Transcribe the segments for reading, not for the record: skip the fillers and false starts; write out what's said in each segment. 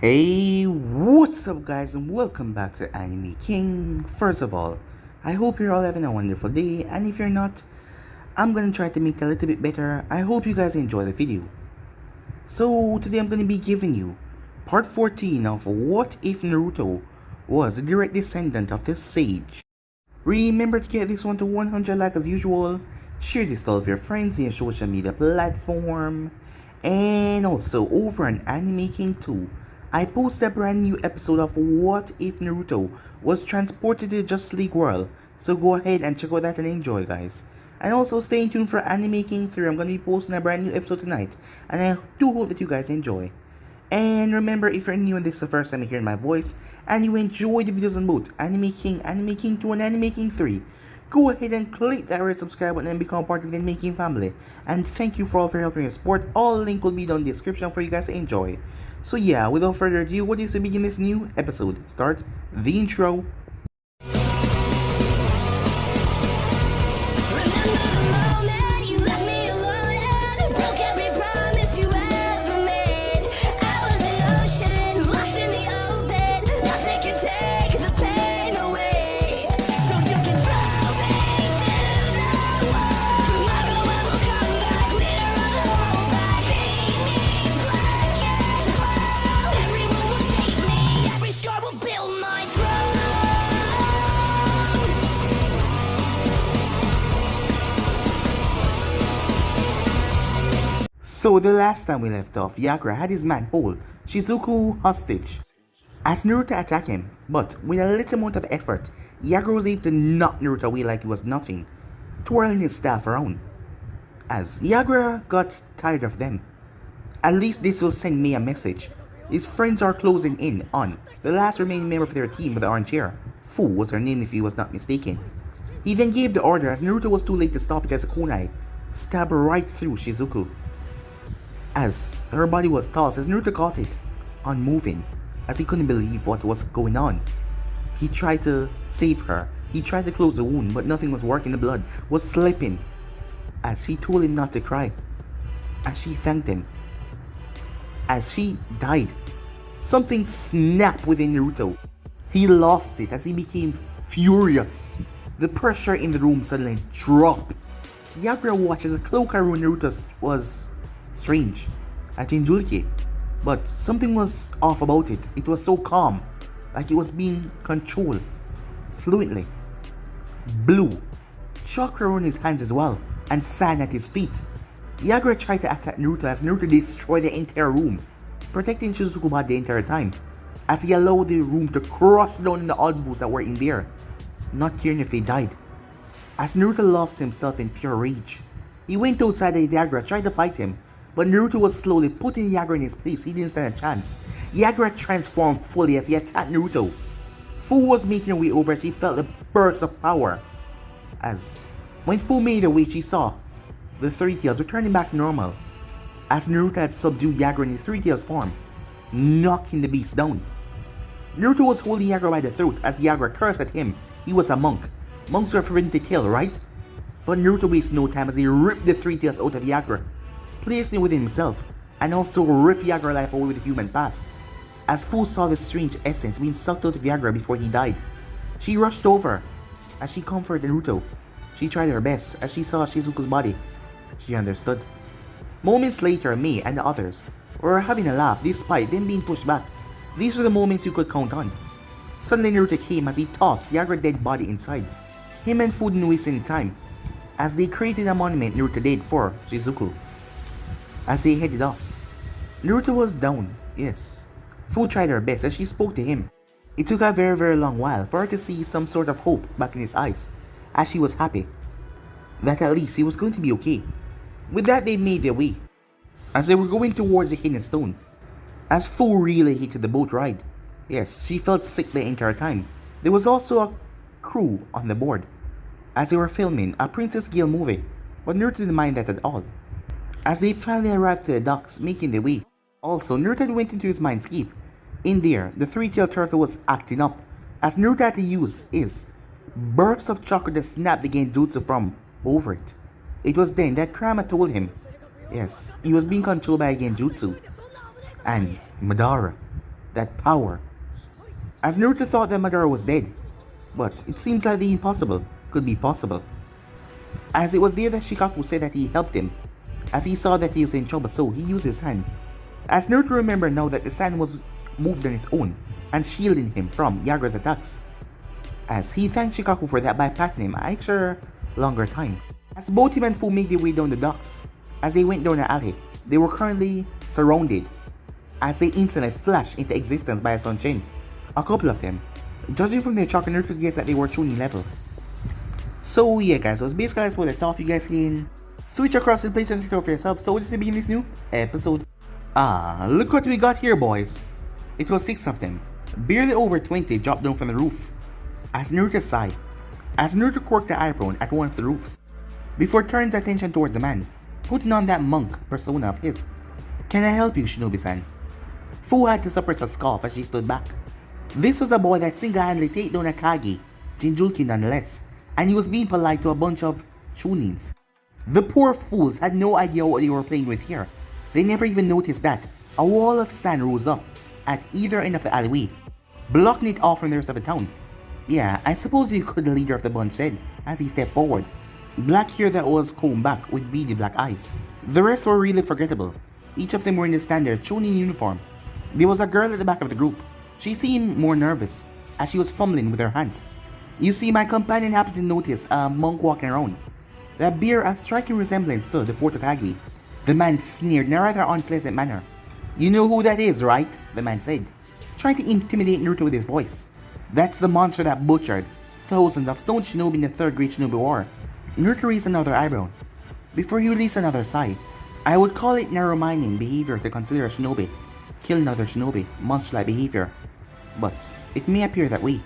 Hey, what's up guys and welcome back to Anime King. First of all, I hope you're all having a wonderful day, and if you're not, I'm gonna try to make it a little bit better. I hope you guys enjoy the video. So today I'm gonna be giving you part 14 of What If Naruto was the direct descendant of the sage. Remember to get this one to 100 likes as usual, share this to all of your friends in your social media platform, and also over on Anime King 2. I posted a brand new episode of What If Naruto was transported to the Justice League world, so go ahead and check out that and enjoy guys. And also stay tuned for Anime King 3, I'm going to be posting a brand new episode tonight, and I do hope that you guys enjoy. And remember, if you're new and this is the first time you're hearing my voice, and you enjoy the videos on both Anime King 2 and Anime King 3, go ahead and click that red subscribe button and become part of the Anime King family. And thank you for all for your help and your support. All link will be down in the description for you guys to enjoy. So yeah, without further ado, what is to begin this new episode? Start the intro. So the last time we left off, Yagura had his man hold Shizuku hostage as Naruto attacked him, but with a little amount of effort, Yagura was able to knock Naruto away like it was nothing, twirling his staff around. As Yagura got tired of them, at least this will send me a message. His friends are closing in on the last remaining member of their team with the orange hair. Fu was her name if he was not mistaken. He then gave the order as Naruto was too late to stop it as a kunai stabbed right through Shizuku. As her body was tossed as Naruto caught it, unmoving, as he couldn't believe what was going on. He tried to save her, he tried to close the wound, but nothing was working. The blood was slipping, as she told him not to cry, and she thanked him. As she died, something snapped within Naruto. He lost it as he became furious. The pressure in the room suddenly dropped. Yagura watched as a cloak around Naruto was strange at Jinchuriki, but something was off about it. It was so calm, like it was being controlled fluently. Blue chakra on his hands as well, and sand at his feet. Yagura tried to attack Naruto as Naruto destroyed the entire room, protecting Shizuku body the entire time, as he allowed the room to crush down the oddballs that were in there, not caring if they died. As Naruto lost himself in pure rage, he went outside and Yagura tried to fight him, but Naruto was slowly putting Yagura in his place. He didn't stand a chance. Yagura transformed fully as he attacked Naruto. Fu was making her way over as she felt the burst of power. As when Fu made her way, she saw the Three Tails returning back to normal, as Naruto had subdued Yagura in his Three Tails form, knocking the beast down. Naruto was holding Yagura by the throat as Yagura cursed at him. He was a monk. Monks were forbidden to kill, right? But Naruto wasted no time as he ripped the Three Tails out of Yagura, placing it within himself, and also ripped Yagura life away with the human path. As Fu saw the strange essence being sucked out of Yagura before he died, she rushed over as she comforted Naruto. She tried her best as she saw Shizuku's body. She understood. Moments later, Mei and the others were having a laugh despite them being pushed back. These were the moments you could count on. Suddenly Naruto came as he tossed Yagura's dead body inside. Him and Fu didn't waste any time, as they created a monument Naruto did for Shizuku. As they headed off, Naruto was down, yes. Fu tried her best as she spoke to him. It took a very long while for her to see some sort of hope back in his eyes, as she was happy that at least he was going to be okay. With that, they made their way, as they were going towards the hidden stone. As Fu really hated the boat ride, yes, she felt sick the entire time. There was also a crew on the board, as they were filming a Princess Gale movie, but Naruto didn't mind that at all. As they finally arrived to the docks, making their way. Also, Naruto went into his mindscape. In there, the three-tailed turtle was acting up, as Naruto had to use his burst of chakra to snap the genjutsu from over it. It was then that Kurama told him, yes, he was being controlled by a genjutsu, and Madara. that power. As Naruto thought that Madara was dead, but it seems like the impossible could be possible. As it was there that Shikaku said that he helped him. As he saw that he was in trouble, so he used his hand. As Naruto remembered now that the sand was moved on its own and shielding him from Yagura's attacks. As he thanked Shikaku for that by patting him an extra longer time. As both him and Fu made their way down the docks, as they went down the alley, they were currently surrounded as they instantly flashed into existence by a Sonshin. A couple of them. Judging from their chakra, Naruto guessed that they were tuning level. So yeah guys, so it's basically as for the top, you guys can switch across the place and check out for yourself. So just to begin this new episode. Look what we got here, boys. It was 6 of them. Barely over 20 dropped down from the roof. As Naruto sighed, as Naruto quirked the eyebrow at one of the roofs, before turning his attention towards the man, putting on that monk persona of his. Can I help you, Shinobi-san? Fu had to suppress a scoff as she stood back. This was a boy that single-handedly take down a Kage, Jinchuriki nonetheless, and he was being polite to a bunch of Chunins. The poor fools had no idea what they were playing with here. They never even noticed that a wall of sand rose up at either end of the alleyway, blocking it off from the rest of the town. Yeah, I suppose you could, the leader of the bunch said as he stepped forward. Black hair that was combed back with beady black eyes. The rest were really forgettable. Each of them were in the standard Chunin uniform. There was a girl at the back of the group. She seemed more nervous as she was fumbling with her hands. You see, my companion happened to notice a monk walking around that bear a striking resemblance to the fourth Hokage. The man sneered in a rather unpleasant manner. You know who that is, right? The man said, trying to intimidate Naruto with his voice. That's the monster that butchered thousands of stone shinobi in the third Great Shinobi War. Naruto raised another eyebrow. Before he released another sigh, I would call it narrow-minded behavior to consider a shinobi kill another shinobi, monster-like behavior. But it may appear that way.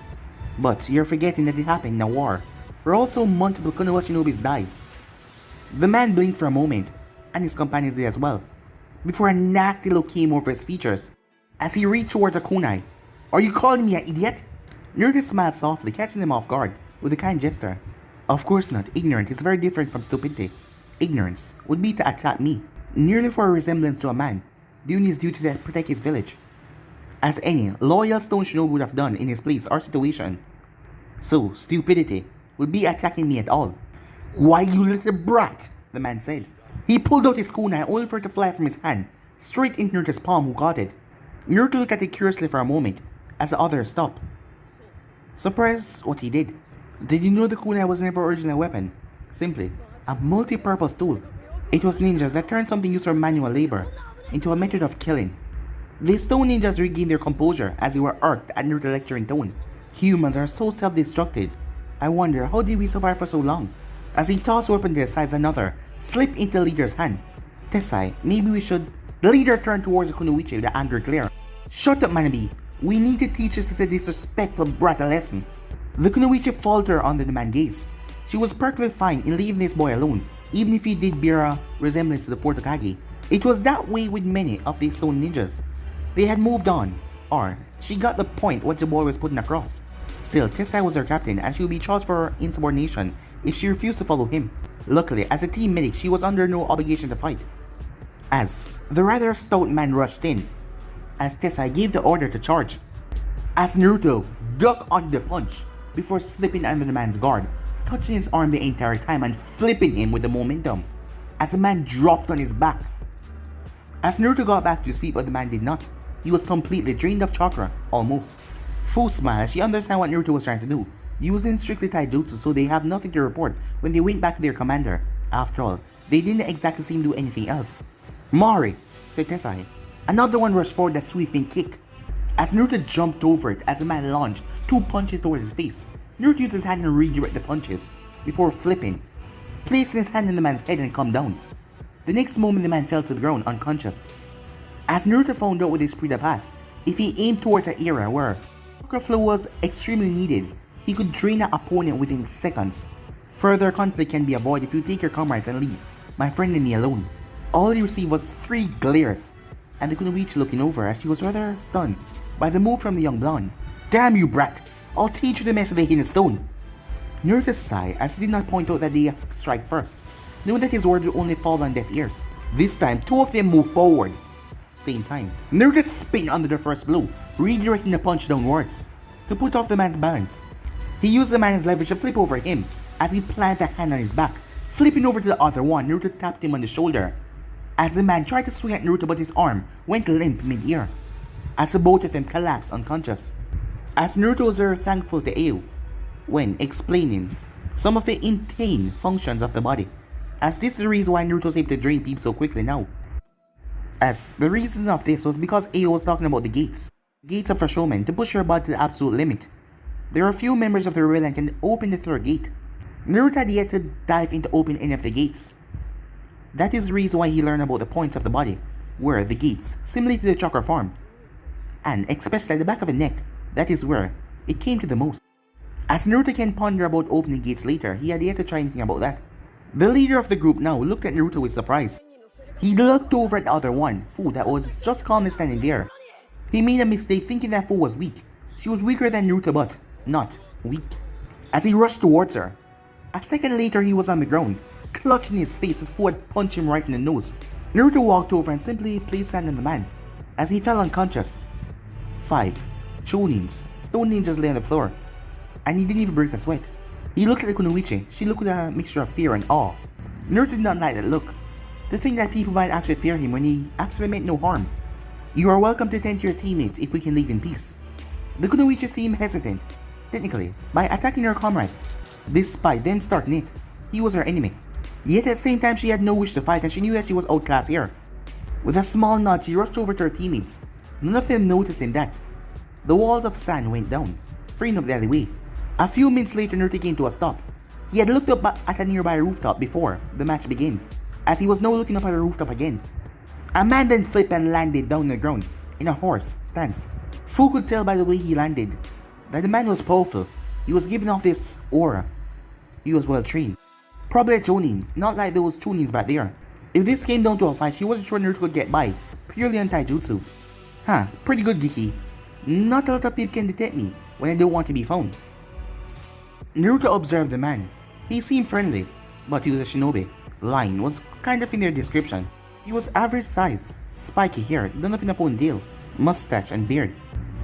But you're forgetting that it happened in a war where also multiple Konoha shinobis died. The man blinked for a moment, and his companions did as well, before a nasty look came over his features as he reached towards a kunai. Are you calling me an idiot? Naruto smiled softly, catching him off guard with a kind gesture. Of course not. Ignorant is very different from stupidity. Ignorance would be to attack me, merely for a resemblance to a man, doing his duty to protect his village, as any loyal stone shinobi would have done in his place or situation. So, stupidity would be attacking me at all. Why, you little brat, the man said. He pulled out his kunai only for it to fly from his hand, straight into Naruto's palm, who caught it. Naruto looked at it curiously for a moment, as the others stopped. Surprised what he did. Did you know the kunai was never originally a weapon? Simply a multi-purpose tool. It was ninjas that turned something used for manual labor into a method of killing. The stone ninjas regained their composure as they were irked at Naruto's lecturing tone. Humans are so self-destructive. I wonder, how did we survive for so long? As he tossed a weapon to the sides, another slipped into the leader's hand. Tessai, maybe we should... The leader turned towards the Kunoichi with an angry glare. Shut up, Manabe. We need to teach this little disrespectful brat a lesson. The Kunoichi faltered under the man's gaze. She was perfectly fine in leaving this boy alone, even if he did bear a resemblance to the fourth Hokage. It was that way with many of these stone ninjas. They had moved on, or she got the point what the boy was putting across. Still, Tessai was her captain and she would be charged for her insubordination if she refused to follow him. Luckily, as a team medic, she was under no obligation to fight. As the rather stout man rushed in, as Tessai gave the order to charge, as Naruto ducked under the punch before slipping under the man's guard, touching his arm the entire time and flipping him with the momentum, as the man dropped on his back. As Naruto got back to his feet, but the man did not. He was completely drained of chakra, almost. Fu smiled as she understood what Naruto was trying to do, using strictly taijutsu so they have nothing to report when they went back to their commander. After all, they didn't exactly seem to do anything else. Mari, said Tessai. Another one rushed forward a sweeping kick. As Naruto jumped over it as the man launched 2 punches towards his face, Naruto used his hand to redirect the punches before flipping, placing his hand in the man's head and calmed down. The next moment the man fell to the ground unconscious. As Naruto found out with his Prida path, if he aimed towards an area where chakra flow was extremely needed, he could drain an opponent within seconds. Further conflict can be avoided if you take your comrades and leave my friend and me alone. All he received was 3 glares, and the Kunoichi looking over as she was rather stunned by the move from the young blonde. Damn you, brat! I'll teach you the mess of the hidden stone. Naruto sighed as he did not point out that they strike first, knowing that his words would only fall on deaf ears. This time, 2 of them moved forward. same time. Naruto spin under the first blow, redirecting the punch downwards to put off the man's balance. He used the man's leverage to flip over him as he planted a hand on his back. Flipping over to the other one, Naruto tapped him on the shoulder as the man tried to swing at Naruto, but his arm went limp mid-air as the both of them collapsed unconscious. As Naruto was thankful to Ao when explaining some of the insane functions of the body, as this is the reason why Naruto was able to drain people so quickly now. As the reason of this was because Ao was talking about the gates of Rashomon to push your body to the absolute limit. There are few members of the Royal Line can open the third gate. Naruto had yet to dive into opening any of the gates. That is the reason why he learned about the points of the body, where the gates, similar to the chakra form, and especially at the back of the neck, that is where it came to the most. As Naruto can ponder about opening gates later, he had yet to try anything about that. The leader of the group now looked at Naruto with surprise. He looked over at the other one, Fu, that was just calmly standing there. He made a mistake thinking that Fu was weak. She was weaker than Naruto, but not weak. As he rushed towards her, a second later he was on the ground, clutching his face as Fu had punched him right in the nose. Naruto walked over and simply placed hand on the man as he fell unconscious. 5 chonins, stone ninjas lay on the floor, and he didn't even break a sweat. He looked at the Kunoichi. She looked with a mixture of fear and awe. Naruto did not like that look. To think that people might actually fear him when he actually meant no harm. You are welcome to tend to your teammates if we can leave in peace. The Kunoichi seemed hesitant, technically, by attacking her comrades. Despite them starting it, he was her enemy. Yet at the same time she had no wish to fight and she knew that she was outclassed here. With a small nod she rushed over to her teammates, none of them noticing that. The walls of sand went down, freeing up the alleyway. A few minutes later Naruto came to a stop. He had looked up at a nearby rooftop before the match began, as he was now looking up at the rooftop again. A man then flipped and landed down on the ground, in a horse stance. Fu could tell by the way he landed, that the man was powerful. He was giving off this aura. He was well trained. Probably a Jonin, not like those Chonins back there. If this came down to a fight, she wasn't sure Naruto could get by, purely on taijutsu. Pretty good, Giki. Not a lot of people can detect me when I don't want to be found. Naruto observed the man. He seemed friendly, but he was a shinobi. Line was kind of in their description. He was average size, spiky hair done up in a ponytail, mustache and beard,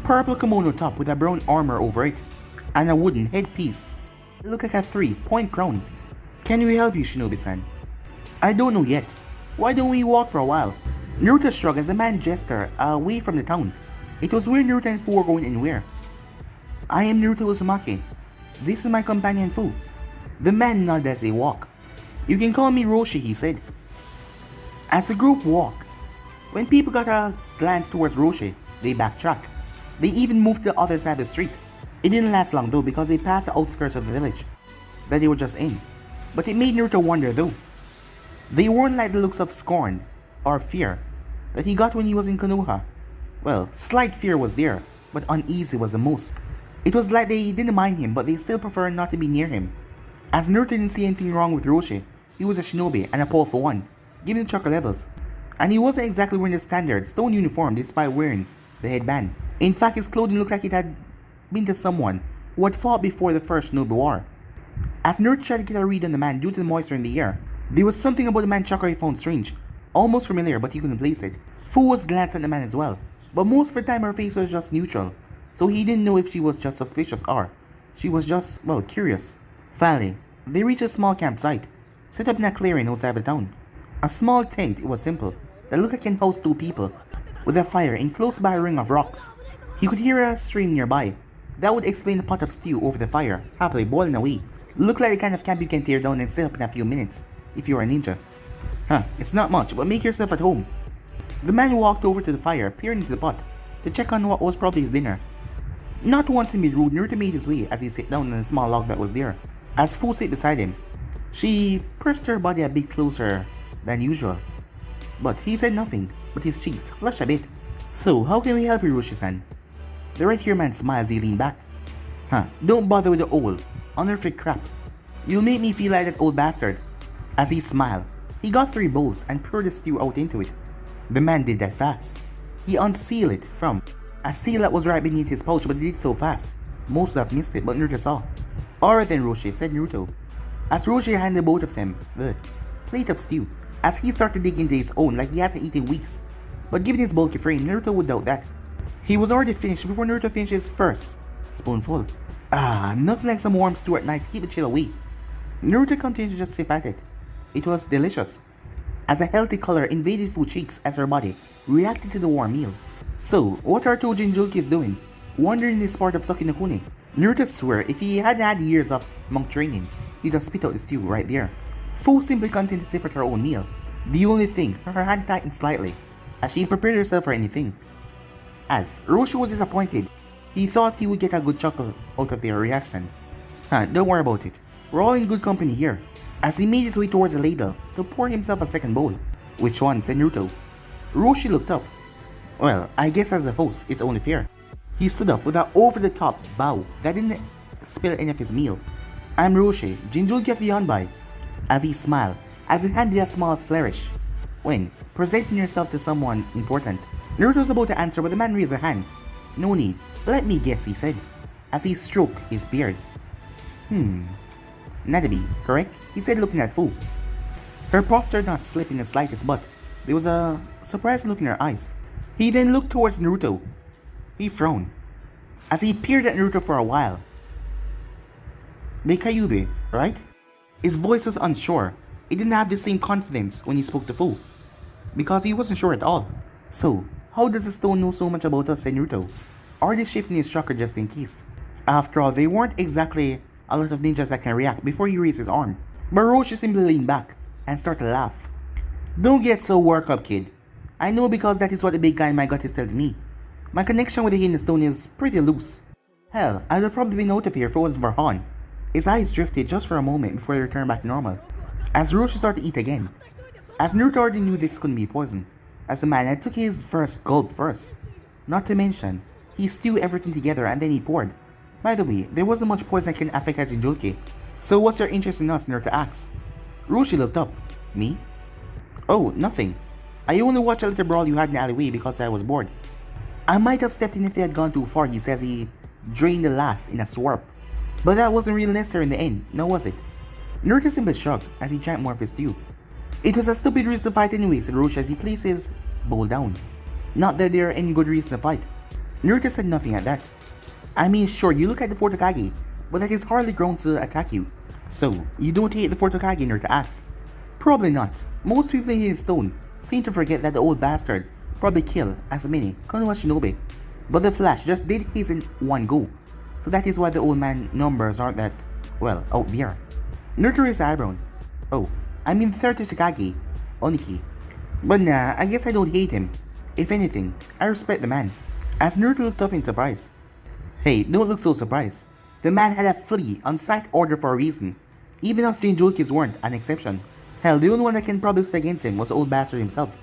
purple kimono top with a brown armor over it, and a wooden headpiece. It looked like a 3-point crown. Can we help you, Shinobi-san? I don't know yet. Why don't we walk for a while? Naruto shrugged as the man gestured away from the town. It was where Naruto and Fu were going anywhere. I am Naruto Uzumaki. This is my companion Fu. The man nodded as they walked. You can call me Roshi, he said. As the group walked, when people got a glance towards Roshi, they backtracked. They even moved to the other side of the street. It didn't last long though because they passed the outskirts of the village that they were just in. But it made Naruto wonder though. They weren't like the looks of scorn or fear that he got when he was in Konoha. Well, slight fear was there, but uneasy was the most. It was like they didn't mind him, but they still preferred not to be near him. As Naruto didn't see anything wrong with Roshi, he was a shinobi and a powerful one, given the chakra levels. And he wasn't exactly wearing the standard stone uniform despite wearing the headband. In fact, his clothing looked like it had been to someone who had fought before the first shinobi war. As Naruto tried to get a read on the man due to the moisture in the air, there was something about the man's chakra he found strange, almost familiar but he couldn't place it. Fu was glancing at the man as well, but most of the time her face was just neutral, so he didn't know if she was just suspicious or she was just, well, curious. Finally, they reached a small campsite, set up in a clearing outside of the town. A small tent, it was simple, that looked like it can house 2 people, with a fire enclosed by a ring of rocks. He could hear a stream nearby. That would explain the pot of stew over the fire, happily boiling away. Looked like the kind of camp you can tear down and set up in a few minutes, if you're a ninja. It's not much, but make yourself at home. The man walked over to the fire, peering into the pot, to check on what was probably his dinner. Not wanting to be rude, Naruto made his way as he sat down on a small log that was there. As Fu sat beside him, she pressed her body a bit closer than usual. But he said nothing, but his cheeks flushed a bit. So, how can we help you, Roshi-san? The red-haired man smiled as he leaned back. Don't bother with the old, unearthly crap. You'll make me feel like that old bastard. As he smiled, he got 3 bowls and poured the stew out into it. The man did that fast. He unsealed it from a seal that was right beneath his pouch, but he did so fast. Most of them missed it, but Naruto saw. Alright then, Roshi, said Naruto, as Roshi handed both of them the plate of stew, as he started to dig into his own like he hasn't eaten weeks. but given his bulky frame, Naruto would doubt that. He was already finished before Naruto finished his first spoonful. Nothing like some warm stew at night to keep the chill away. Naruto continued to just sip at it. It was delicious, as a healthy color invaded Fu cheeks as her body reacted to the warm meal. So, what are two Jinchuriki doing? Wandering in the sport of sucking the honey. Naruto swore if he hadn't had years of monk training, he'd have spit out the stew right there. Fu simply continued to sip at her own meal. The only thing, her hand tightened slightly, as she prepared herself for anything. As Roshi was disappointed, he thought he would get a good chuckle out of their reaction. Don't worry about it. We're all in good company here. As he made his way towards the ladle to pour himself a second bowl. Which one? Said Naruto. Roshi looked up. Well, I guess as a host, it's only fair. He stood up with an over-the-top bow that didn't spill any of his meal. I'm Roshi, Jinchuriki of the Yonbai. As he smiled, as he handed a small flourish. When presenting yourself to someone important, Naruto was about to answer but the man raised a hand. No need, let me guess, he said, as he stroked his beard. Nadabi, correct? He said, looking at Fu. Her posture did not slip in the slightest, but there was a surprised look in her eyes. He then looked towards Naruto. He frowned, as he peered at Naruto for a while. Beikayube, right? His voice was unsure. He didn't have the same confidence when he spoke to Fu, because he wasn't sure at all. So, how does the stone know so much about us, said Naruto? Or they shifting his chakra just in case? After all, they weren't exactly a lot of ninjas that can react before he raised his arm. But Roshi simply leaned back and started to laugh. Don't get so worked up, kid. I know because that is what the big guy in my gut is telling me. My connection with the hidden stone is pretty loose. Hell, I would have probably been out of here if it wasn't for Han. His eyes drifted just for a moment before they returned back to normal. As Roshi started to eat again. As Naruto already knew this couldn't be poison, as the man had took his first gulp first. Not to mention, he stewed everything together and then he poured. By the way, there wasn't much poison that can affect a Jinchuriki. So what's your interest in us, Naruto asked. Roshi looked up. Me? Oh, nothing. I only watched a little brawl you had in the alleyway because I was bored. I might have stepped in if they had gone too far, he says he drained the last in a swirp. But that wasn't really necessary in the end, now was it? Naruto simply shrugged as he drank more of his stew. It was a stupid reason to fight anyway, said Roshi as he placed his bowl down. Not that there are any good reason to fight. Naruto said nothing at that. I mean, sure, you look at the Fourth Hokage, but that is hardly grown to attack you. So, you don't hate the Fourth Hokage, Naruto asked. Probably not. Most people in Hidden Stone seem to forget that the old bastard probably killed as many Konoha Shinobi. But the Flash just did his in one go. So that is why the old man numbers aren't that, well, out there. Naruto raised his eyebrow. Oh, I mean the 30th Hokage, Oniki. But nah, I guess I don't hate him. If anything, I respect the man. As Naruto looked up in surprise. Hey, don't look so surprised. The man had a flee on sight order for a reason. Even us Jinchurikis weren't an exception. Hell, the only one that can probably stand against him was the old bastard himself.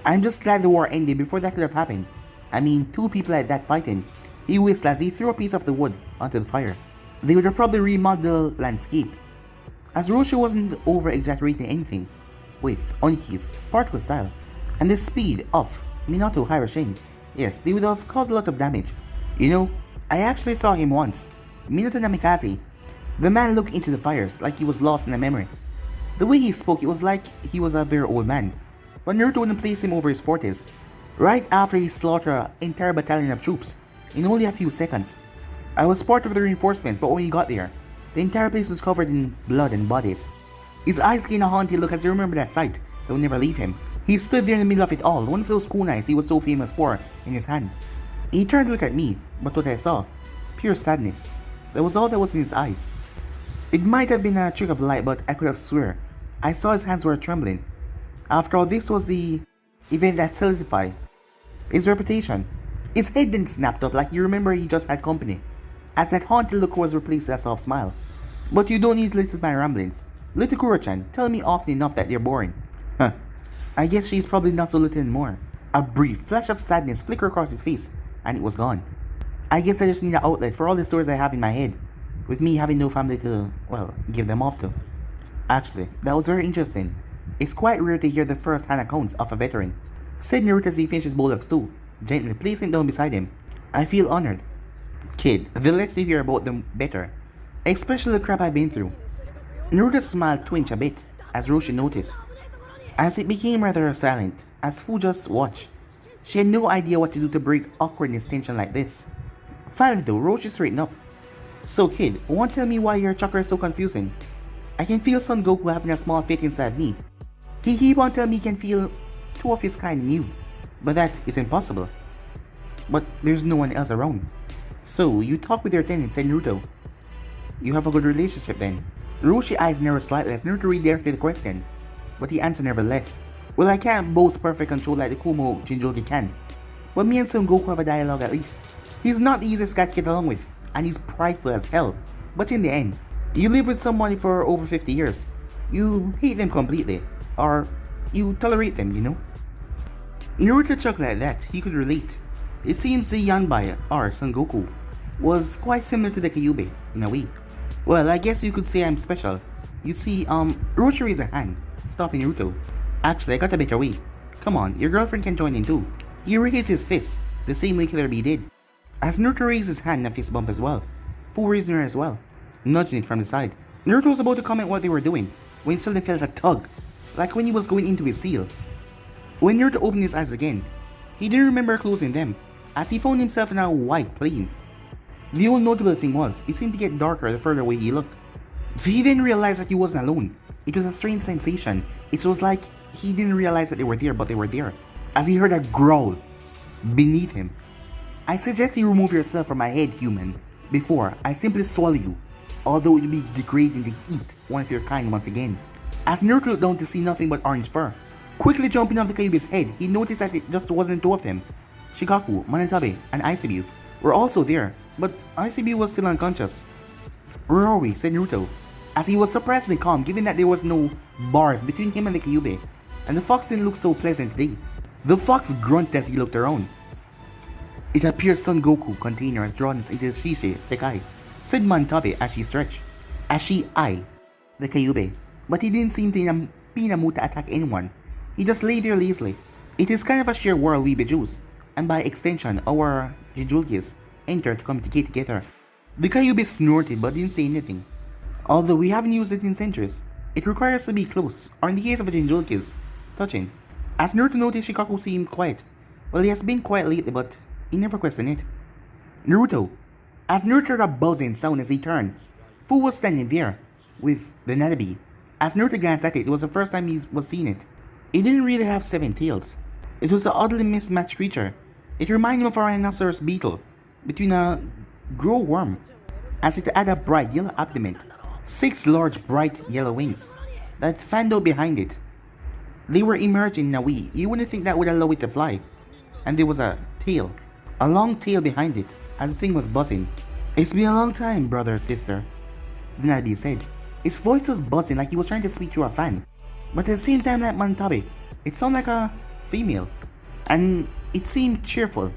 I'm just glad the war ended before that could have happened. I mean, two people like that fighting. He whistled as he threw a piece of the wood onto the fire. They would have probably remodeled the landscape. As Roshi wasn't over-exaggerating anything with Oniki's particle style and the speed of Minato Hiroshin, yes, they would have caused a lot of damage. You know, I actually saw him once, Minato Namikaze. The man looked into the fires like he was lost in a memory. The way he spoke, it was like he was a very old man, but Naruto wouldn't place him over his forties. Right after he slaughtered an entire battalion of troops in only a few seconds. I was part of the reinforcement, but when he got there, the entire place was covered in blood and bodies. His eyes gained a haunted look as he remembered that sight that would never leave him. He stood there in the middle of it all, one of those kunais he was so famous for, in his hand. He turned to look at me, but what I saw, pure sadness. That was all that was in his eyes. It might have been a trick of light, but I could have swear I saw his hands were trembling. After all, this was the event that solidified his reputation. His head then snapped up like you remember he just had company, as that haunted look was replaced with a soft smile. But you don't need to listen to my ramblings. Little Kuro-chan, tell me often enough that they're boring. Huh. I guess she's probably not so little anymore. A brief flash of sadness flickered across his face, and it was gone. I guess I just need an outlet for all the stories I have in my head, with me having no family to, well, give them off to. Actually, that was very interesting. It's quite rare to hear the first-hand accounts of a veteran, said Naruto as he finished his bowl of stew, gently placing it down beside him. I feel honored. Kid, the less you hear about them better, especially the crap I've been through. Naruto's smile twitched a bit, as Roshi noticed. As it became rather silent, as Fu just watched, She had no idea what to do to break awkwardness tension like this. Finally though, Roshi straightened up. So kid, won't tell me why your chakra is so confusing? I can feel Son Goku having a small faith inside me. He keep on telling me he can feel two of his kind in you, but that is impossible. But there's no one else around. So you talk with your tenants and Naruto. You have a good relationship then. Roshi's eyes narrowed slightly as Naruto redirected the question, but he answered nevertheless. Well, I can't boast perfect control like the Kumo Jinchuriki can, but me and Son Goku have a dialogue at least. He's not the easiest guy to get along with, and he's prideful as hell. But in the end, you live with somebody for over 50 years. You hate them completely, or you tolerate them, you know? Naruto chuckled at that. He could relate. It seems the Yanbai, or Son Goku, was quite similar to the Kyuubi, in a way. Well, I guess you could say I'm special. You see, Roshi raised a hand, stopping Naruto. Actually, I got a better way. Come on, your girlfriend can join in too. He raised his fist, the same way Killer B did. As Naruto raised his hand, a fist bump as well. Fu raised her as well, nudging it from the side. Naruto was about to comment what they were doing, when he suddenly felt a tug, like when he was going into his seal. When Naruto opened his eyes again, he didn't remember closing them, as he found himself in a white plane. The only notable thing was, it seemed to get darker the further away he looked. He didn't realize that he wasn't alone. It was a strange sensation. It was like he didn't realize that they were there, but they were there, as he heard a growl beneath him. I suggest you remove yourself from my head, human, before I simply swallow you, although it would be degrading to eat one of your kind once again. As Naruto looked down to see nothing but orange fur, quickly jumping off the Kyuubi's head, he noticed that it just wasn't two of them. Shikaku, Manatabe, and Aisabu were also there, but Aisabu was still unconscious. "Where are we?" said Naruto, as he was surprisingly calm given that there was no bars between him and the Kyuubi, and the fox didn't look so pleasant today. The fox grunted as he looked around. "It appears Son Goku container has drawn us into the Shisei Sekai," said Manatabe as she eyed the Kyuubi, but he didn't seem to be in a mood to attack anyone. He just lay there lazily. It is kind of a shared world we Bijus, and by extension our Jinchurikis enter to communicate together. The Kyuubi snorted but didn't say anything. Although we haven't used it in centuries, it requires us to be close, or in the case of the Jinchurikis, touching. As Naruto noticed, Shikaku seemed quiet. Well, he has been quiet lately, but he never questioned it. Naruto. As Naruto heard a buzzing sound as he turned, Fu was standing there, with the Nanabi. As Naruto glanced at it, it was the first time he was seeing it. It didn't really have 7 tails. It was an oddly mismatched creature. It reminded him of a rhinoceros beetle, between a grow worm, as it had a bright yellow abdomen, 6 large bright yellow wings that fanned out behind it. They were emerging in a way you wouldn't think that would allow it to fly, and there was a tail, a long tail behind it, as the thing was buzzing. "It's been a long time, brother or sister," the Nabi said. His voice was buzzing like he was trying to speak through a fan, but at the same time like Manatabe, it sounded like a female, and it seemed cheerful.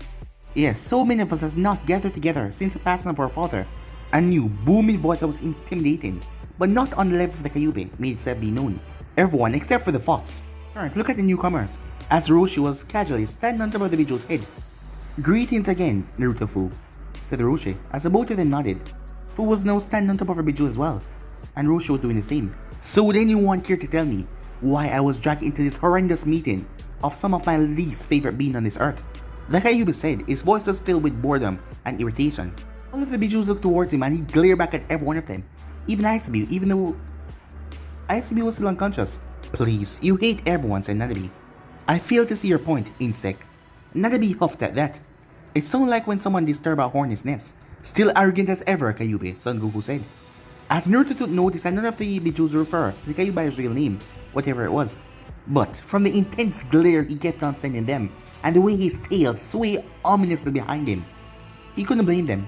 Yes, so many of us has not gathered together since the passing of our father. A new, booming voice that was intimidating, but not on the level of the Kyuubi, made itself be known. Everyone, except for the fox, turned to look at the newcomers, as Roshi was casually standing on top of the Biju's head. "Greetings again, Naruto Fu," said Roshi, as the both of them nodded. Fu was now standing on top of her Biju as well, and Roshi was doing the same. "So would anyone care to tell me why I was dragged into this horrendous meeting of some of my least favorite beings on this earth?" The Kyuubi said, his voice was filled with boredom and irritation. All of the Bijus looked towards him and he glared back at every one of them, even Aisabu, even though Aisabu was still unconscious. "Please, you hate everyone," said Nanabi. "I fail to see your point, insect." Nanabi huffed at that. It sounded like when someone disturbed a hornet's nest. "Still arrogant as ever, Kyuubi," Son Goku said. As Naruto took notice that none of the Bijus refer to the Kyuubi by his real name, whatever it was. But from the intense glare he kept on sending them, and the way his tail swayed ominously behind him, he couldn't blame them.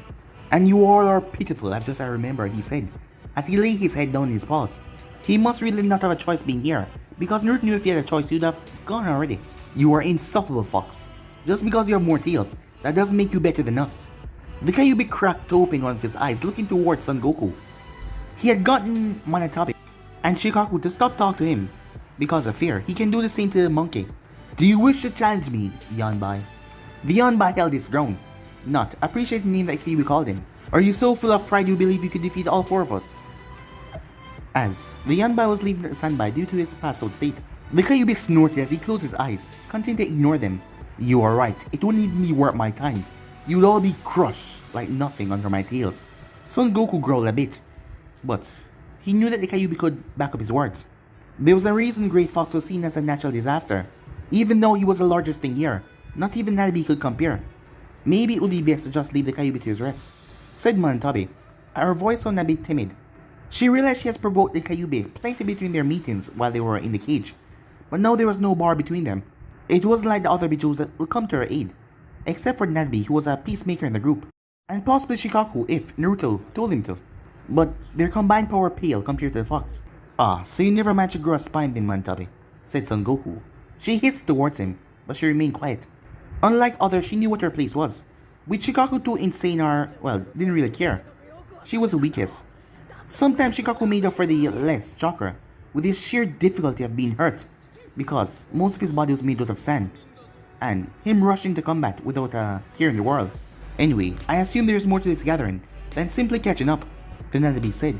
"And you all are pitiful, as just I remember," he said, as he laid his head down in his paws. He must really not have a choice being here, because Naruto knew if he had a choice he would have gone already. "You are insufferable, fox. Just because you have more tails, that doesn't make you better than us." The Kyuubi cracked open one of his eyes, looking towards Son Goku. He had gotten Manatabe and Shikaku to stop talking to him because of fear. He can do the same to the monkey. "Do you wish to challenge me, Yanbai?" The Yanbai held his ground, not appreciating the name that Kyuubi called him. "Are you so full of pride you believe you could defeat all 4 of us?" As the Yanbai was leaving the standby due to his passed out state, the Kyuubi snorted as he closed his eyes, continuing to ignore them. You are right, it wouldn't even be worth my time. You'd all be crushed like nothing under my tails. Son Goku growled a bit, but he knew that the Kyuubi could back up his words. There was a reason Great Fox was seen as a natural disaster. Even though he was the largest thing here, not even Nanabe could compare. Maybe it would be best to just leave the Kyuubi to his rest, said Mantabe. Her voice sounded a bit timid. She realized she has provoked the Kyuubi plenty between their meetings while they were in the cage, but now there was no bar between them. It wasn't like the other Bijous that would come to her aid, except for Nanabe, who was a peacemaker in the group, and possibly Shikaku if Naruto told him to. But their combined power paled compared to the fox. Ah, so you never managed to grow a spine then, Mantabe, said Son Goku. She hissed towards him, but she remained quiet. Unlike others, she knew what her place was. With Shikaku too insane or, well, didn't really care. She was the weakest. Sometimes Shikaku made up for the less chakra, with his sheer difficulty of being hurt, because most of his body was made out of sand, and him rushing to combat without a care in the world. Anyway, I assume there's more to this gathering than simply catching up, Nanabe said.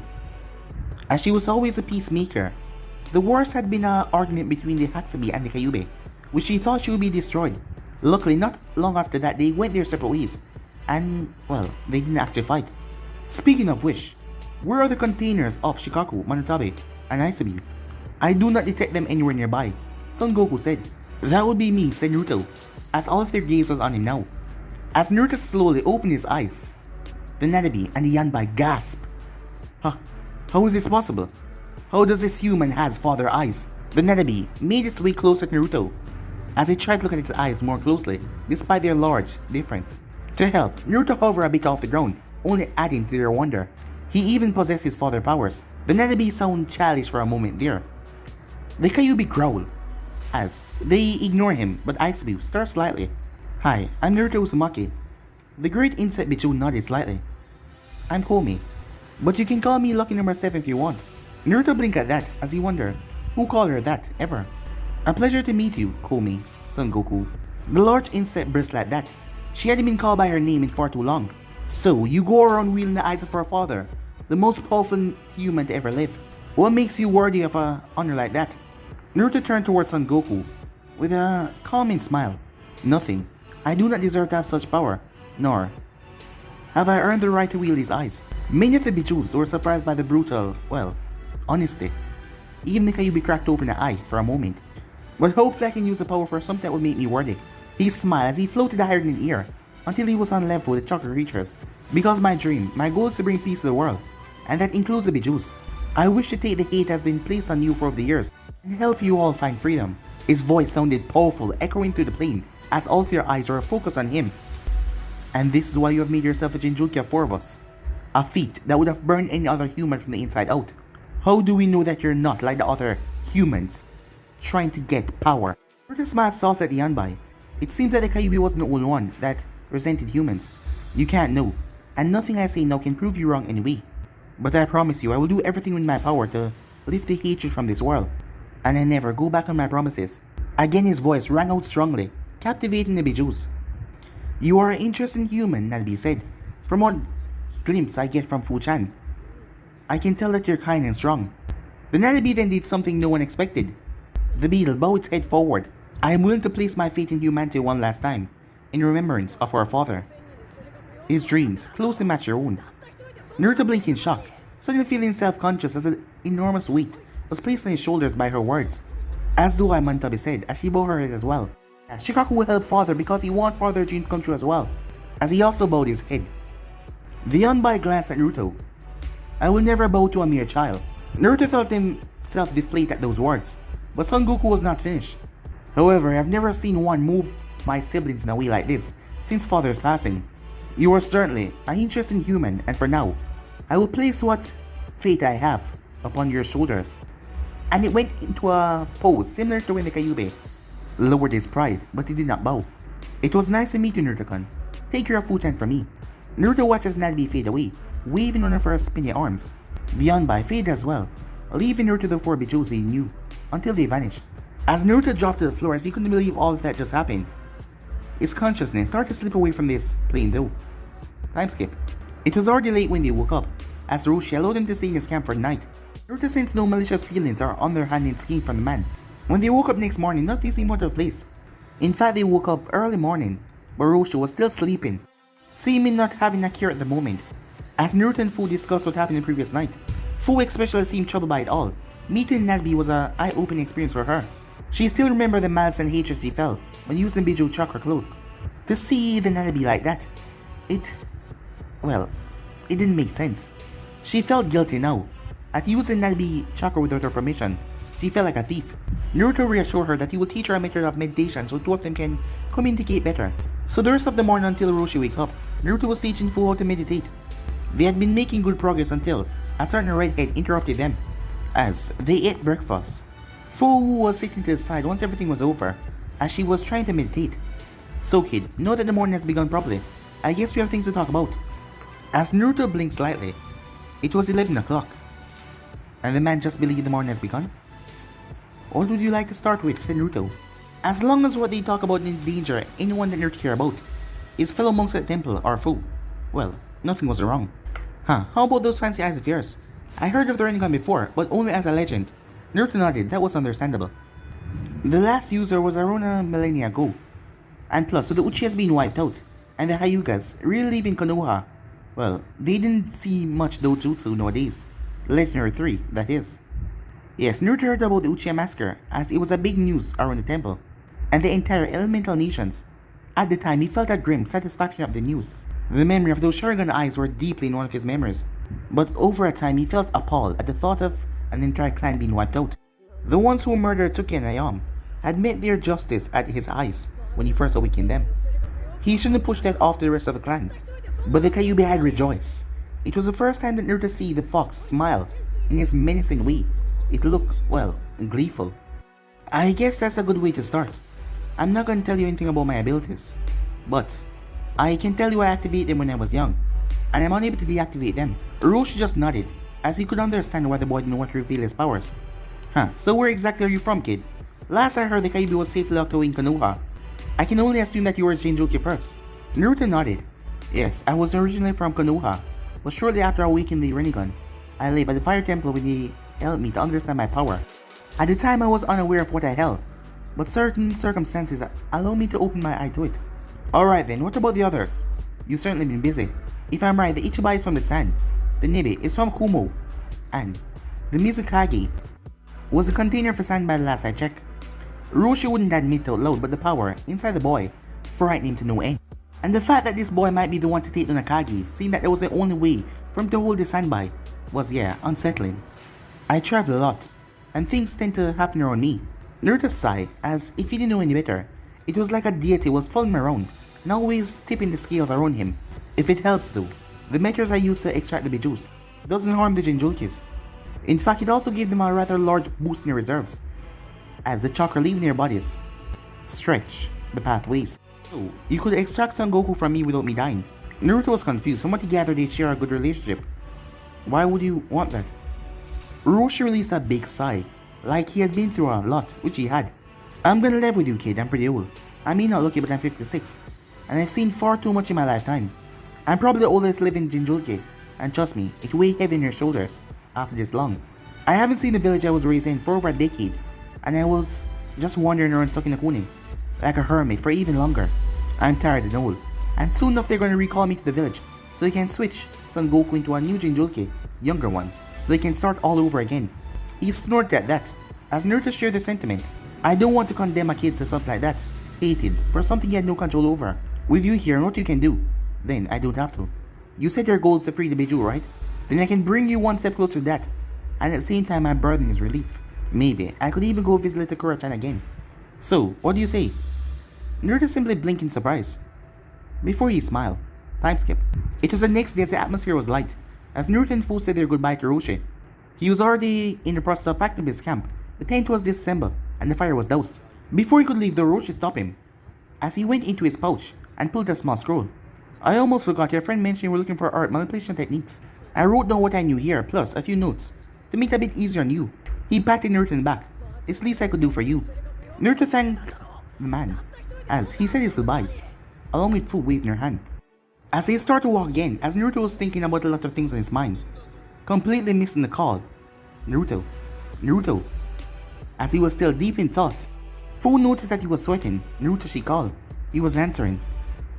As she was always a peacemaker, the worst had been an argument between the Hatsubi and the Kyuubi, which she thought she would be destroyed. Luckily, not long after that, they went their separate ways, and, well, they didn't actually fight. Speaking of which, where are the containers of Shikaku, Manatabe, and Aisabi? I do not detect them anywhere nearby, Son Goku said. That would be me, said Naruto, as all of their gaze was on him now. As Naruto slowly opened his eyes, the Nanabe and the Yanbai gasped. Huh? How is this possible? How does this human has father eyes? The Nanabe made its way closer to Naruto, as he tried to look at his eyes more closely, despite their large difference. To help, Naruto hovered a bit off the ground, only adding to their wonder. He even possessed his father powers. The Nanabe sounded childish for a moment there. The Kyuubi growled, as they ignore him, but Aisabi stirred slightly. Hi, I'm Naruto Uzumaki. The great insect Bichu nodded slightly. I'm Komi, but you can call me Lucky Number 7 if you want. Naruto blinked at that as he wondered who called her that ever. A pleasure to meet you, Komi, Son Goku. The large insect burst like that. She hadn't been called by her name in far too long. So, you go around wheeling the eyes of her father, the most powerful human to ever live. What makes you worthy of a honor like that? Naruto turned towards Son Goku with a calming smile. Nothing. I do not deserve to have such power, nor have I earned the right to wield these eyes. Many of the Bijus were surprised by the brutal, well, honesty. Even the Kyuubi cracked open an eye for a moment, but hoped that I can use the power for something that would make me worthy. He smiled as he floated higher in the air until he was on level with the chakra creatures. Because my dream, my goal is to bring peace to the world, and that includes the Bijus. I wish to take the hate that has been placed on you for over the years and help you all find freedom. His voice sounded powerful, echoing through the plane as all of their eyes were focused on him. And this is why you have made yourself a Jinchuriki of 4 of us. A feat that would have burned any other human from the inside out. How do we know that you're not like the other humans, trying to get power? Naruto smiled softly at the Yanbai. It seems that the Kyuubi wasn't the only one that resented humans. You can't know, and nothing I say now can prove you wrong anyway. But I promise you I will do everything in my power to lift the hatred from this world. And I never go back on my promises. Again his voice rang out strongly, captivating the Bijus. You are an interesting human, Nanabe said. From what glimpse I get from Fu-chan, I can tell that you're kind and strong. The Nanabe then did something no one expected. The beetle bowed its head forward. I am willing to place my faith in humanity one last time, in remembrance of our father. His dreams closely match your own. Naruto blinked in shock, suddenly feeling self-conscious as an enormous weight was placed on his shoulders by her words. As do I, Mantabe said, as she bowed her head as well. Shikaku will help father because he wants father's dream to come true as well, as he also bowed his head. The Yanbai glanced at Naruto. I will never bow to a mere child. Naruto felt himself deflate at those words, but Son Goku was not finished. However, I have never seen one move my siblings in a way like this since father's passing. You are certainly an interesting human, and for now, I will place what fate I have upon your shoulders. And it went into a pose similar to when the Kyuubi lowered his pride, but he did not bow. It was nice to meet you, Naruto-kun. Take care of Fu-chan for me. Naruto watched as Nanabe fade away, waving on her for her spinny arms. The Yanbai faded as well, leaving Naruto the 4 Bijus he knew, until they vanished. As Naruto dropped to the floor as he couldn't believe all of that just happened, his consciousness started to slip away from this plane though. Time skip. It was already late when they woke up, as Roshi allowed them to stay in his camp for the night. Naruto sensed no malicious feelings or underhanded scheme from the man. When they woke up next morning, nothing seemed out of place. In fact, they woke up early morning, but Roshi was still sleeping, seeming not having a care at the moment. As Naruto and Fu discussed what happened the previous night, Fu especially seemed troubled by it all. Meeting Nagby was an eye-opening experience for her. She still remembered the malice and hatred she felt when using Biju Chakra cloak. To see the Nanabe like that, it didn't make sense. She felt guilty now. At using Nanabe Chakra without her permission, she felt like a thief. Naruto reassured her that he would teach her a method of meditation so two of them can communicate better. So the rest of the morning until Roshi wake up, Naruto was teaching Fu how to meditate. They had been making good progress until a certain redhead interrupted them as they ate breakfast. Fu was sitting to the side once everything was over, as she was trying to meditate. So kid, now that the morning has begun properly, I guess we have things to talk about. As Naruto blinked slightly, it was 11 o'clock. And the man just believed the morning has begun? What would you like to start with, said Naruto. As long as what they talk about didn't danger anyone that Naruto care about, his fellow monks at the temple or Fu, well, nothing was wrong. Huh, how about those fancy eyes of yours? I heard of the Rinnegan before, but only as a legend. Naruto nodded, that was understandable. The last user was around a millennia ago. And plus, so the Uchi has been wiped out, and the Hyugas really leaving Konoha. Well, they didn't see much dojutsu nowadays. Legendary 3, that is. Yes, Naruto heard about the Uchiha massacre, as it was a big news around the temple, and the entire elemental nations. At the time, he felt a grim satisfaction of the news. The memory of those Sharingan eyes were deeply in one of his memories. But over a time, he felt appalled at the thought of an entire clan being wiped out. The ones who murdered Tuki and Ayam had met their justice at his eyes when he first awakened them. He shouldn't push that off to the rest of the clan. But the Kyuubi had rejoiced. It was the first time that Naruto see the fox smile in his menacing way. It looked, well, gleeful. I guess that's a good way to start. I'm not going to tell you anything about my abilities, but I can tell you I activated them when I was young, and I'm unable to deactivate them. Roshi just nodded, as he could understand why the boy didn't want to reveal his powers. Huh, so where exactly are you from, kid? Last I heard the Kyuubi was safely locked away in Konoha. I can only assume that you were Jinchuriki first. Naruto nodded. Yes, I was originally from Konoha, but shortly after awakening the Rinnegan, I lived at the Fire Temple when they helped me to understand my power. At the time I was unaware of what I held, but certain circumstances allowed me to open my eye to it. Alright then, what about the others? You've certainly been busy. If I'm right, the Ichibai is from the sand, the Nebe is from Kumo, and the Mizukage was the container for sand by the last I checked. Roshi wouldn't admit out loud, but the power inside the boy frightened him to no end. And the fact that this boy might be the one to take down Akagi, seeing that that was the only way for him to hold the sandby, was unsettling. I travel a lot, and things tend to happen around me. Naruto sighed, as if he didn't know any better. It was like a deity was following him around, and always tipping the scales around him. If it helps though, the methods I used to extract the Bijus doesn't harm the Jinchurikis. In fact, it also gave them a rather large boost in their reserves, as the chakra leaving their bodies stretch the pathways. So, you could extract Son Goku from me without me dying. Naruto was confused. From what he gathered, they share a good relationship. Why would you want that? Roshi released a big sigh, like he had been through a lot, which he had. I'm gonna live with you, kid. I'm pretty old. I may not look it, but I'm 56, and I've seen far too much in my lifetime. I'm probably the oldest living Jinchuriki, and trust me, it weighs heavy on your shoulders after this long. I haven't seen the village I was raised in for over a decade, and I was just wandering around Sakinakuni, like a hermit for even longer. I'm tired and old, and soon enough they're gonna recall me to the village, so they can switch Son Goku into a new Jinchuriki, younger one, so they can start all over again. He snorted at that, as Naruto shared the sentiment. I don't want to condemn a kid to something like that, hated, for something he had no control over. With you here and what you can do, then I don't have to. You said your goal is to free the Biju, right? Then I can bring you one step closer to that, and at the same time my burden is relief. Maybe I could even go visit little Kura-chan again. So, what do you say? Naruto simply blinked in surprise. Before he smiled, time skip. It was the next day as the atmosphere was light, as Naruto and Fu said their goodbye to Roshi. He was already in the process of packing up his camp. The tent was disassembled, and the fire was doused. Before he could leave, the Roshi stopped him, as he went into his pouch and pulled a small scroll. I almost forgot, your friend mentioned you were looking for art manipulation techniques. I wrote down what I knew here, plus a few notes, to make it a bit easier on you. He patted Naruto in the back. It's the least I could do for you. Naruto thanked the man, as he said his goodbyes, along with Fu waving her hand. As they started to walk again, as Naruto was thinking about a lot of things on his mind, completely missing the call. Naruto. As he was still deep in thought, Fu noticed that he was sweating. Naruto, she called. He was answering.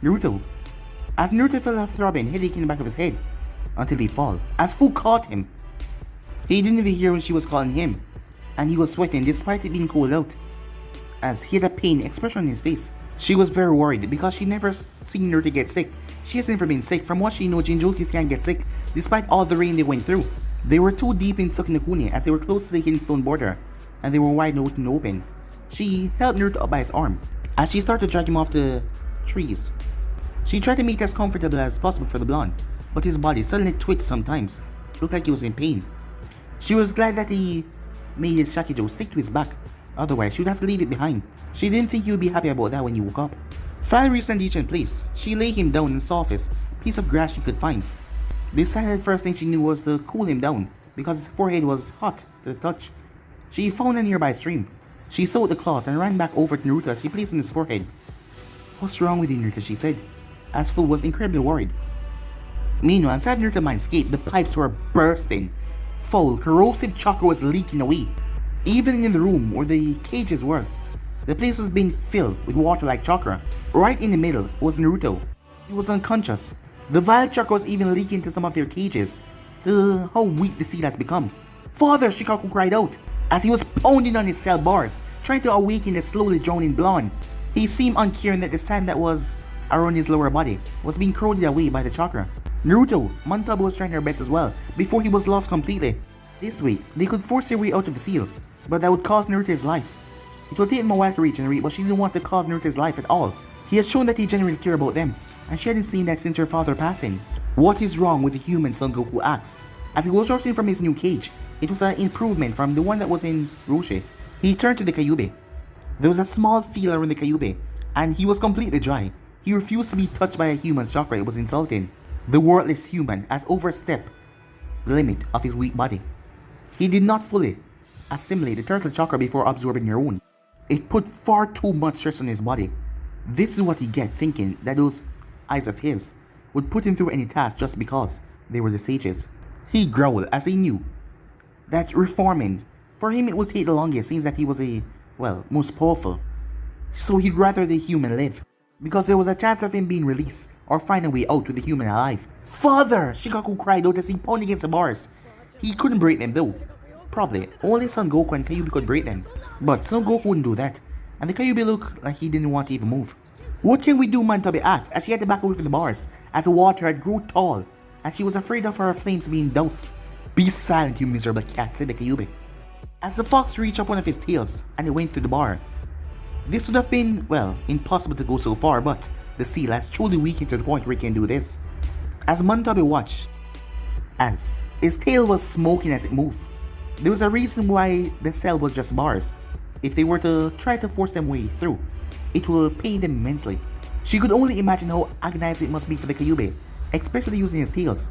Naruto. As Naruto felt a throbbing headache in the back of his head until he fall. As Fu caught him. He didn't even hear when she was calling him, and he was sweating despite it being cold out, as he had a pain expression on his face. She was very worried because she never seen Naruto get sick. She has never been sick. From what she knows, Jinchurikis can't get sick despite all the rain they went through. They were too deep in Tsukinokuni as they were close to the hidden stone border, and they were wide open. She held Naruto up by his arm as she started to drag him off the trees. She tried to make it as comfortable as possible for the blonde, but his body suddenly twitched sometimes. It looked like he was in pain. She was glad that he made his shakijo stick to his back, otherwise she would have to leave it behind. She didn't think he would be happy about that when he woke up. Finally reached in place. She laid him down in the softest piece of grass she could find. They decided the first thing she knew was to cool him down because his forehead was hot to the touch. She found a nearby stream. She sewed the cloth and ran back over to Naruto as she placed it on his forehead. "What's wrong with you, Naruto?" she said, as Fu was incredibly worried. Meanwhile, inside Naruto's mindscape, the pipes were bursting. Foul, corrosive chakra was leaking away. Even in the room where the cages was, the place was being filled with water like chakra. Right in the middle was Naruto. He was unconscious. The vile chakra was even leaking into some of their cages. How weak the seal has become. "Father!" Shikaku cried out, as he was pounding on his cell bars, trying to awaken the slowly drowning blonde. He seemed uncaring that the sand that was around his lower body was being corroded away by the chakra. Naruto, Montabe was trying her best as well, before he was lost completely. This way, they could force their way out of the seal, but that would cost Naruto his life. It would take him a while to regenerate, but she didn't want to cause Naruto his life at all. He has shown that he genuinely cared about them, and she hadn't seen that since her father passing. What is wrong with the human, Son Goku asked. As he was rushing from his new cage, it was an improvement from the one that was in Roshi. He turned to the Kyuubi. There was a small feel around the Kyuubi, and he was completely dry. He refused to be touched by a human's chakra. It was insulting. The worthless human has overstepped the limit of his weak body. He did not fully assimilate the turtle chakra before absorbing their own. It put far too much stress on his body. This is what he get thinking that those eyes of his would put him through any task just because they were the sages. He growled as he knew that reforming, for him it would take the longest since that he was most powerful. So he'd rather the human live, because there was a chance of him being released or find a way out with the human alive. "Father!" Shikaku cried out as he pounded against the bars. He couldn't break them though. Probably only Son Goku and Kyuubi could break them. But Son Goku wouldn't do that, and the Kyuubi looked like he didn't want to even move. "What can we do?" Montabe asked as she had to back away from the bars, as the water had grew tall, and she was afraid of her flames being doused. "Be silent, you miserable cat," said the Kyuubi, as the fox reached up one of his tails and it went through the bar. This would have been, impossible to go so far, but the seal has truly weakened to the point where he can do this. As Montabe watched, as his tail was smoking as it moved, there was a reason why the cell was just bars. If they were to try to force them way through, it will pain them immensely. She could only imagine how agonizing it must be for the Kyuubi, especially using his tails,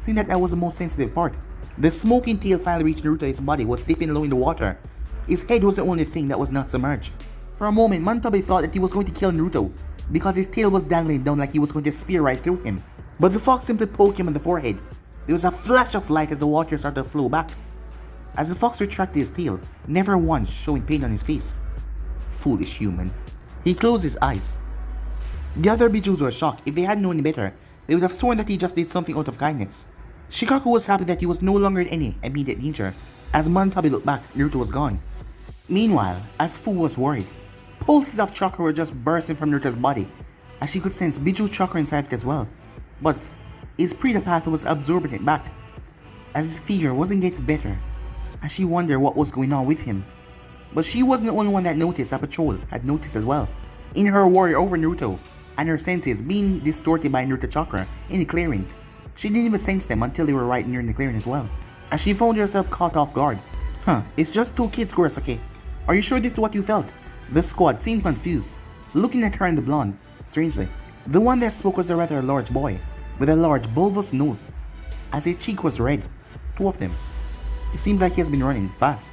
seeing that was the most sensitive part. The smoking tail finally reached Naruto. His body was dipping low in the water. His head was the only thing that was not submerged. For a moment, Montabe thought that he was going to kill Naruto, because his tail was dangling down like he was going to spear right through him. But the fox simply poked him on the forehead. There was a flash of light as the water started to flow back. As the fox retracted his tail, never once showing pain on his face. Foolish human. He closed his eyes. The other Bijus were shocked. If they had known any better, they would have sworn that he just did something out of kindness. Shikaku was happy that he was no longer in any immediate danger. As Montabe looked back, Naruto was gone. Meanwhile, as Fu was worried, pulses of chakra were just bursting from Naruto's body, as she could sense Biju chakra inside it as well. But his Predapath was absorbing it back, as his fever wasn't getting better, as she wondered what was going on with him. But she wasn't the only one that noticed. A patrol had noticed as well. In her worry over Naruto and her senses being distorted by Naruto chakra in the clearing, she didn't even sense them until they were right near the clearing as well, as she found herself caught off guard. It's just two kids, Kurosaki. Are you sure this is what you felt?" The squad seemed confused, looking at her and the blonde. Strangely, the one that spoke was a rather large boy, with a large bulbous nose, as his cheek was red. Two of them. It seems like he has been running fast.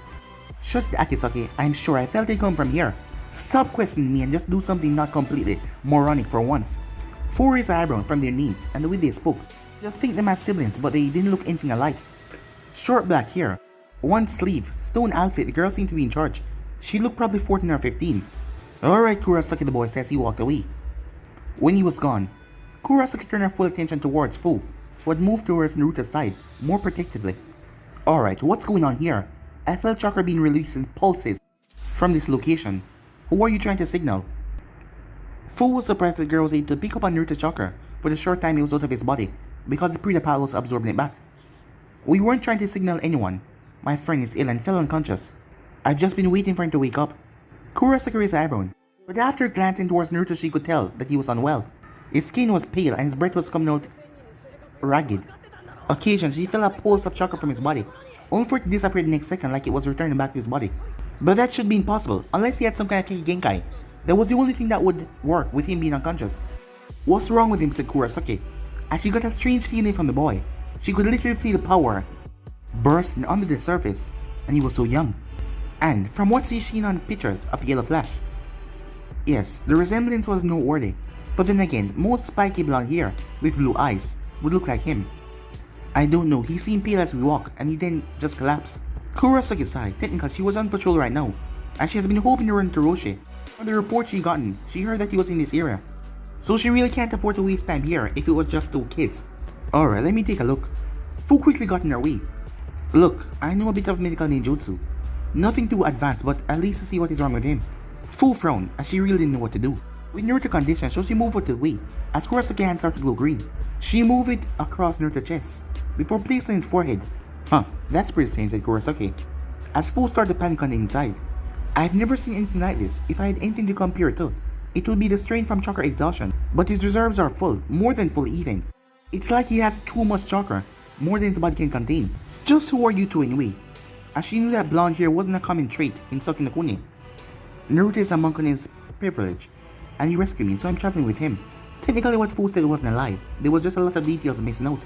"Shush, Akisaki, I'm sure I felt it come from here. Stop questioning me and just do something not completely moronic for once." Four raised eyebrows from their names and the way they spoke. You'd think them as siblings, but they didn't look anything alike. Short black hair, one sleeve, stone outfit. The girl seemed to be in charge. She looked probably 14 or 15. Alright, Kurosaki, the boy says he walked away. When he was gone, Kurosaki turned her full attention towards Fu, who had moved towards Naruto's side, more protectively. Alright, what's going on here? I felt chakra being released in pulses from this location. Who are you trying to signal? Fu was surprised that the girl was able to pick up on Naruto's chakra for the short time he was out of his body, because the Prida power was absorbing it back. We weren't trying to signal anyone. My friend is ill and fell unconscious. I've just been waiting for him to wake up. Kurosaki raised her eyebrow, but after glancing towards Naruto she could tell that he was unwell. His skin was pale and his breath was coming out ragged. Occasionally she felt a pulse of chakra from his body, only for it to disappear the next second like it was returning back to his body. But that should be impossible, unless he had some kind of Keki Genkai. That was the only thing that would work with him being unconscious. What's wrong with him, said Kurosaki. As she got a strange feeling from the boy, she could literally feel power bursting under the surface, and he was so young. And from what she's seen on pictures of the Yellow Flash, yes, the resemblance was noteworthy, but then again, most spiky blonde hair with blue eyes would look like him. I don't know, he seemed pale as we walked, and he then just collapsed. Kurosaki sighed. Technically, she was on patrol right now, and she has been hoping to run to Roshi. From the report she gotten, she heard that he was in this area, so she really can't afford to waste time here if it was just 2 kids. Alright, let me take a look. Fu quickly got in her way. Look, I know a bit of medical ninjutsu. Nothing too advanced, but at least to see what is wrong with him. Fu frowned, as she really didn't know what to do. With Naruto condition, so she moved out of the way, as Kurosaki's hand started to glow green. She moved it across Naruto's chest, before placing on his forehead. Huh, that's pretty strange, said Kurosaki, as Fu started to panic on the inside. I've never seen anything like this. If I had anything to compare it to, it would be the strain from chakra exhaustion. But his reserves are full, more than full even. It's like he has too much chakra, more than his body can contain. Just who are you two anyway? As she knew that blonde hair wasn't a common trait in Sokinokuni. Naruto is a monk on his privilege, and he rescued me, so I'm traveling with him. Technically what Fu said wasn't a lie, there was just a lot of details missing out.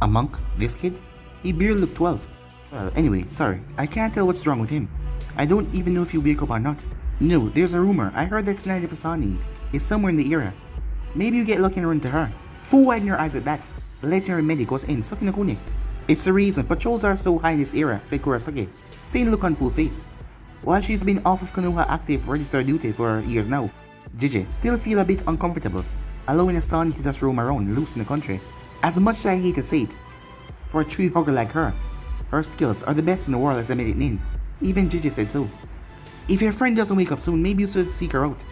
A monk? This kid? He barely looked 12. Well, anyway, sorry, I can't tell what's wrong with him. I don't even know if he'll wake up or not. No, there's a rumor. I heard that Tsunade Fasani is somewhere in the area. Maybe you get lucky and run to her. Fu widened her eyes at that. The legendary medic was in Sokinokuni. It's the reason patrols are so high in this area, said Kurosaki, saying look on Fu's face. While she's been off of Konoha active registered duty for years now, Gigi still feel a bit uncomfortable, allowing a son to just roam around loose in the country. As much as I hate to say it, for a tree hugger like her skills are the best in the world, as I made it in. Even Gigi said so. If your friend doesn't wake up soon, maybe you should seek her out.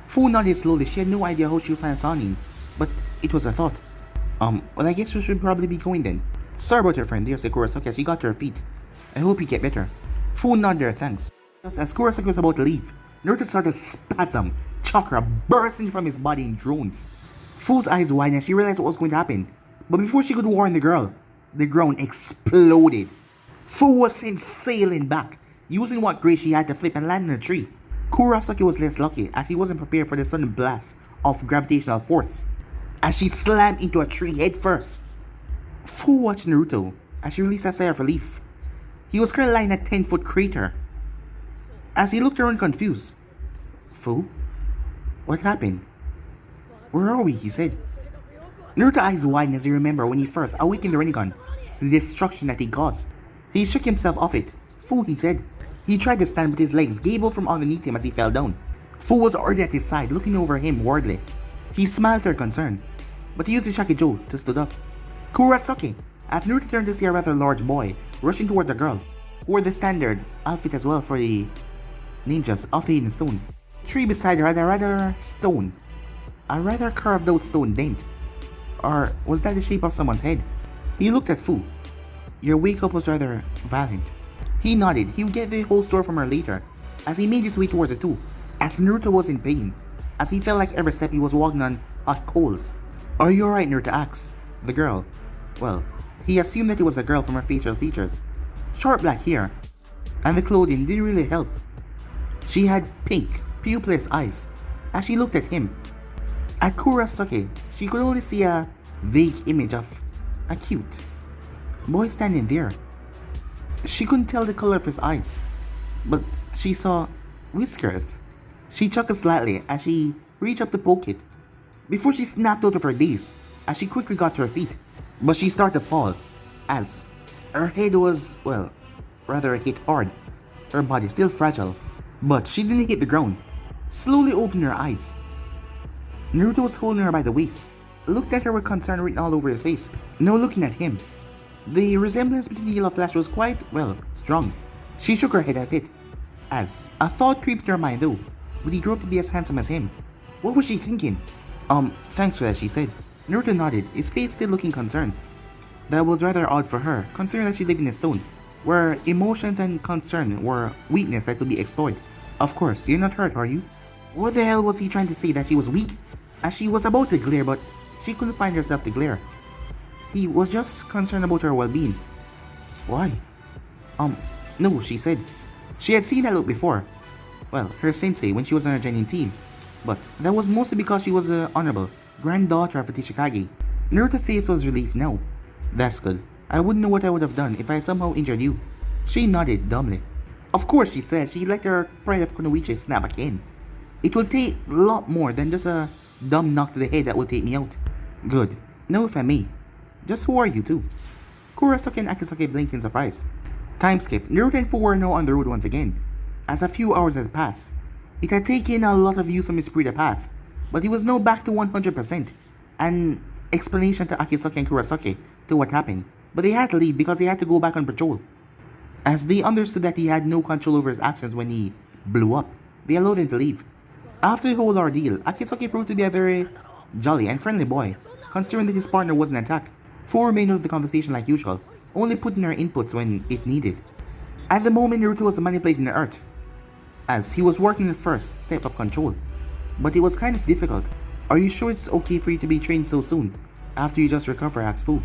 Fu nodded slowly. She had no idea how she would find Sanin, but it was a thought. Well, I guess you should probably be going then. Sorry about your friend there, said Kurosaki as she got to her feet. I hope you get better. Fu nodded her thanks. Just as Kurosaki was about to leave, Naruto started to spasm, chakra bursting from his body in drones. Fu's eyes widened as she realized what was going to happen, but before she could warn the girl, the ground exploded. Fu was sent sailing back, using what grace she had to flip and land in a tree. Kurosaki was less lucky as she wasn't prepared for the sudden blast of gravitational force, as she slammed into a tree head first. Fu watched Naruto as she released a sigh of relief. He was currently lying in a 10-foot crater. As he looked around confused. Fu? What happened? Where are we? He said. Naruto's eyes widened as he remembered when he first awakened the Rinnegan, the destruction that he caused. He shook himself off it. Fu, he said. He tried to stand but his legs gave out from underneath him as he fell down. Fu was already at his side looking over him worriedly. He smiled at her concern, but he used his Shakijo to stood up. Kurosaki, as Naruto turned to see a rather large boy rushing towards a girl, who wore the standard outfit as well for the ninjas of the hidden stone. The tree beside her had a rather curved out stone dent. Or was that the shape of someone's head? He looked at Fu. Your wake up was rather violent. He nodded. He would get the whole story from her later, as he made his way towards the two, as Naruto was in pain, as he felt like every step he was walking on hot coals. Are you alright? Naruto asked the girl. Well, he assumed that it was a girl from her facial features. Short black hair, and the clothing didn't really help. She had pink, pupilless eyes, as she looked at him. At Kurosaki, she could only see a vague image of a cute boy standing there. She couldn't tell the color of his eyes, but she saw whiskers. She chuckled slightly as she reached up to poke it, before she snapped out of her daze as she quickly got to her feet. But she started to fall, as her head was, hit hard, her body still fragile, but she didn't hit the ground. slowly opened her eyes. Naruto was holding her by the waist, looked at her with concern written all over his face, now looking at him. The resemblance between the yellow flash was quite, well, strong. She shook her head at it, as a thought creeped in her mind though. Would he grow up to be as handsome as him? What was she thinking? Thanks for that, she said. Naruto nodded, his face still looking concerned. That was rather odd for her, considering that she lived in a stone, where emotions and concern were weakness that could be explored. Of course, you're not hurt, are you? What the hell was he trying to say, that she was weak? As she was about to glare, but she couldn't find herself to glare. He was just concerned about her well-being. Why? No, she said. She had seen that look before. Well, her sensei when she was on her genuine team. But that was mostly because she was the honorable granddaughter of a Tishikage. Naruto's face was relieved now. That's good. I wouldn't know what I would have done if I had somehow injured you. She nodded dumbly. Of course, she said. She let her pride of Kunoichi snap back in. It would take a lot more than just a dumb knock to the head that would take me out. Good. Now if I may. Just who are you two? Kurosaki and Akisake blinked in surprise. Time skip. Naruto and Fu were now on the road once again. As a few hours had passed, it had taken a lot of use from his Sprita path, but he was now back to 100%. An explanation to Akisake and Kurosaki to what happened, but they had to leave because they had to go back on patrol. As they understood that he had no control over his actions when he blew up, they allowed him to leave. After the whole ordeal, Akisake proved to be a very jolly and friendly boy, considering that his partner wasn't attacked. Fu remained out of the conversation like usual, only putting her inputs when it needed. At the moment, Naruto was manipulating the earth, as he was working the first step of control. But it was kind of difficult. Are you sure it's okay for you to be trained so soon, after you just recover, asked Fu.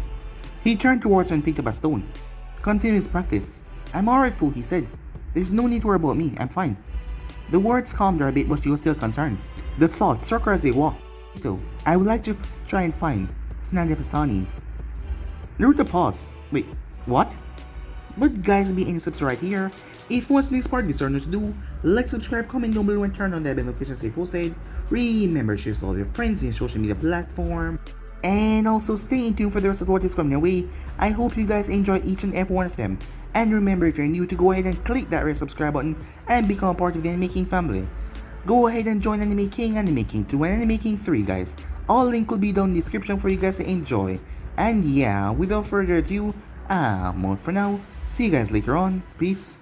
He turned towards her and picked up a stone. Continue his practice. I'm alright, Fu, he said. There's no need to worry about me, I'm fine. The words calmed her a bit, but she was still concerned. The thought struck her as they walked. I would like to try and find Snagafasani. Naruto paused. Wait, what? But guys, be any subs right here. If you want the next part of this or not to do, like, subscribe, comment down below and turn on that bell notification stay posted. Remember to share with all your friends in social media platform. And also stay tuned for the rest of what is coming your way. I hope you guys enjoy each and every one of them. And remember, if you're new, to go ahead and click that red subscribe button and become part of the Anime King family. Go ahead and join Anime King, Anime King 2, and Anime King 3, guys. All link will be down in the description for you guys to enjoy. And yeah, without further ado, I'm out for now. See you guys later on. Peace.